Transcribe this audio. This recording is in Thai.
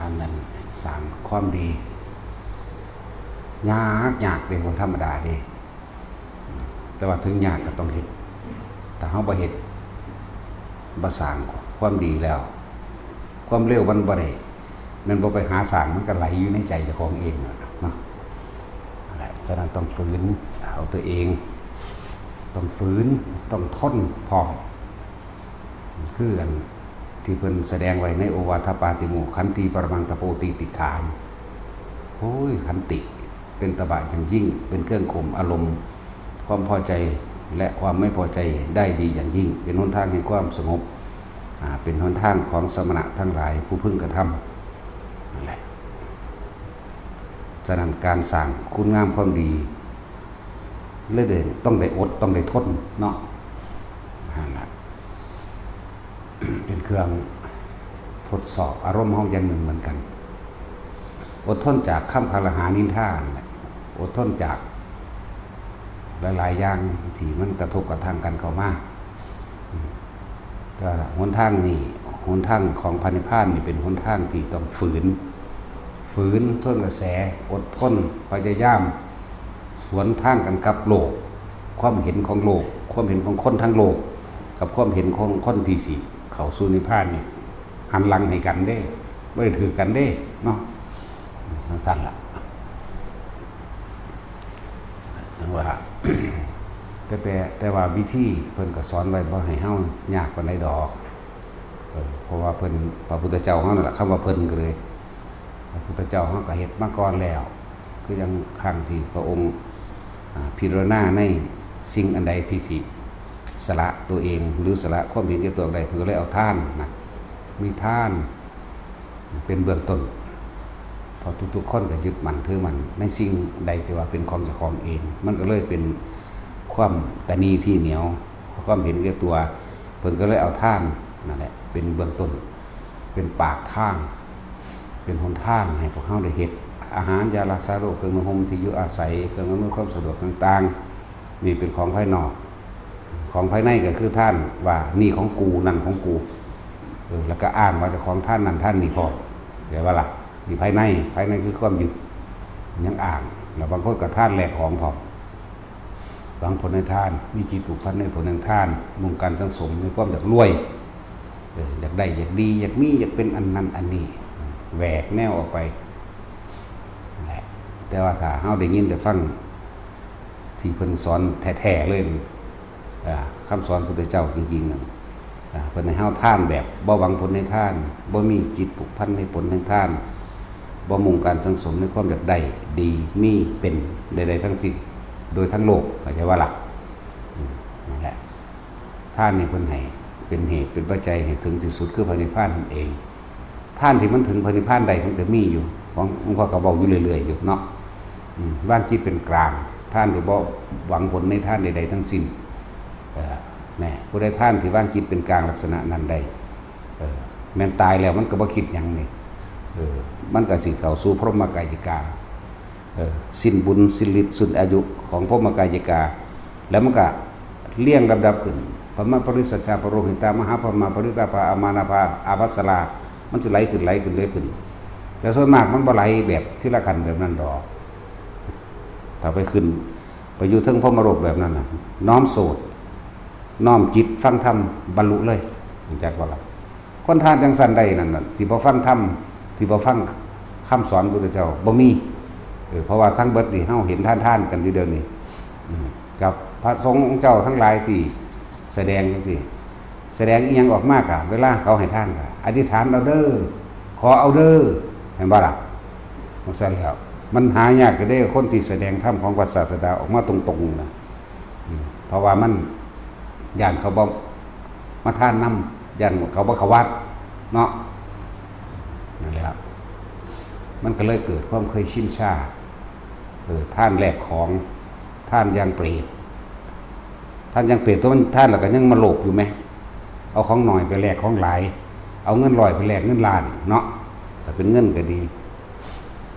การนั้นสร้างความดียากเป็นคนธรรมดาเด้แต่ว่าถึงยากก็ต้องเฮ็ดแต่เฮาบ่เฮ็ดบ่สร้างความดีแล้วความเร็วมันบ่ได้มันบ่ไปหาสร้างมันก็ไหลอยู่ในใจเจ้าของเองเนาะนั่นแหละฉะนั้นต้องฝืนเอาตัวเองต้องฝืนต้องทนพอคือกันที่เพิ่นแสดงไว้ในโอวาทปาติโมกข์ขันติปรมังตโปติติขามโอ้ยขันติเป็นตบะอย่างยิ่งเป็นเครื่องข่มอารมณ์ความพอใจและความไม่พอใจได้ดีอย่างยิ่งเป็นหนทางแห่งความสงบเป็นหนทางของสมณะทั้งหลายผู้พึงกระทำนั่นแหละฉะนั้นการสร้างคุณงามความดีเรื่อยๆต้องได้อดต้องได้ทนเนาะนั่นแหละเป็นเครื่องทดสอบอารมณ์ห้องอย่างหนึ่งเหมือนกันอดทนจากคำคารหานินทาอดทนจากหลายๆอย่างที่มันกระทบกระทั่งกันเข้ามาก็หนทางนี้หนทางของพระนิพพานนี่เป็นหนทางที่ต้องฝืนทนกระแสอดทนพยายามสวนทางกันกับโลกความเห็นของโลกความเห็นของคนทั้งโลกกับความเห็นของคนที่สิเข้าสู่นิพพานนี่หันหลังให้กันได้ไม่ได้ถือกันได้เนาะสั้นละว่า แต่ว่าวิธีเพิ่นก็สอนไว้บ่ให้เฮายากปานใดดอกเพราะว่าเพิ่นพระพุทธเจ้าเฮานั่นล่ะคำว่าเพิ่นก็เลยพระพุทธเจ้าเฮาก็เฮ็ดมาก่อนแล้วคือยังครั้งที่พระองค์พิจารณาในสิ่งอันใดที่สิสละตัวเองหรือสละความเห็นแก่ตัวใดเพิ่นก็เลยเอาทานนะมีทานเป็นเบื้องต้นพอทุกๆคนก็ยึดมั่นถือมั่นในสิ่งใดที่ว่าเป็นของเจ้าของเองมันก็เลยเป็นความตนีที่เหนียวความเห็นแก่ตัวเพิ่นก็เลยเอาทานนั่นแหละเป็นเบื้องต้นเป็นปากทางเป็นหนทางให้พวกเขาได้เฮ็ดอาหารยารักษาโรคเครื่องนุ่งห่มที่อยู่อาศัยเครื่องอำนวยความสะดวกต่างๆนี่เป็นของภายนอกของภายในก็คือท่านว่านี่ของกูนั่นของกูแล้วก็อ้างว่าจะของท่านนั่นท่านนี่พอเดี๋ยวว่าล่ะนี่ภายในคือความยึดยังอ้างแล้วบางคนก็ท่านแลกของพอบางผลในท่านมีจิตผูกพันในผลในท่านมุ่งการสังสมในความอยากรวยอยากได้อยากดีอยากมีอยากเป็นอันนั้นอันนี้แหวกแนวออกไปแต่ว่าถ้าเฮาได้ยินได้ฟังที่เพิ่นสอนแท้ๆเลยคำสอนพระพุทธเจ้าจริงๆนั่นเพิ่นให้เฮาท่านแบบบ่หวังผลในท่านบ่มีจิตผูกพันในผลในท่านบ่มุ่งการสังสมในความอยากได้ดีมีเป็นใดๆทั้งสิ้นโดยทั้งโลกเข้าใจว่าล่ะนั่นแหละท่านนี่เพิ่นให้เป็นเหตุเป็นปัจจัยให้ถึงที่สุดคือพระนิพพานนั่นเองท่านที่มันถึงพระนิพพานใดมันก็มีอยู่ของหลวงพ่อก็บอกอยู่เรื่อยๆอยู่เนาะว่างจิตเป็นกลางท่านที่บ่หวังผลในท่านใดๆทั้งสิ้นแม่ผู้ใดท่านที่ว่างจิตเป็นกลางลักษณะนั้นใดแม้นตายแล้วมันก็บ่คิดหยังนี่มันก็สิเข้าสู่พรหมกายจิกาสิ้นบุญสิ้นฤทธิ์สิ้นอายุของพรหมกายจิกาแล้วมันก็เลี่ยงลำดับขึ้นปรมาปริสัชชาปโรหิตามหาปรมาปริตาภาอามานาภาอาภัสรามันจะไหลขึ้นแต่ส่วนมากมันบ่ไหลแบบที่ละขันแบบนั้นดอกถ้าไปขึ้นไปอยู่ถึงพรหมโลกแบบนั้นน่ะน้อมโสดน้อมจิตฟังธรรมบรรลุเลยจักว่าล่ะคนทานจังสันใดนั่นน่ะสิบ่ฟังธรรมสิบ่ฟังคำสอนพระพุทธเจ้าบ่มีเพราะว่าทั้งเบิดนี่เฮาเห็นท่านกันอยู่เดี๋ยวนี้กับพระสงฆ์องค์เจ้าทั้งหลายที่แสดงจังซี่แสดงอีหยังออกมากะเวลาเขาให้ท่านก็อธิษฐานเอาเด้อขอเอาเด้อเห็นบ่ล่ะมันซั่นแล้วมันหายากก็ได้คนที่แสดงธรรมของพระศาสดาออกมาตรงๆนะเพราะว่ามันย่านเขาบ่มาท่านนำย่านเขาบ่เข้าวัดเนาะนั่นแหละครับมันก็เลยเกิดความเคยชินชาท่านแลกของท่านยังเปรตท่านยังเปรตตัวมันท่านแล้วก็ยังมาโลภอยู่ไหมเอาของหน่อยไปแลกของหลายเอาเงิน100ไปแลกเงินล้านเนาะถ้าเป็นเงินก็ดี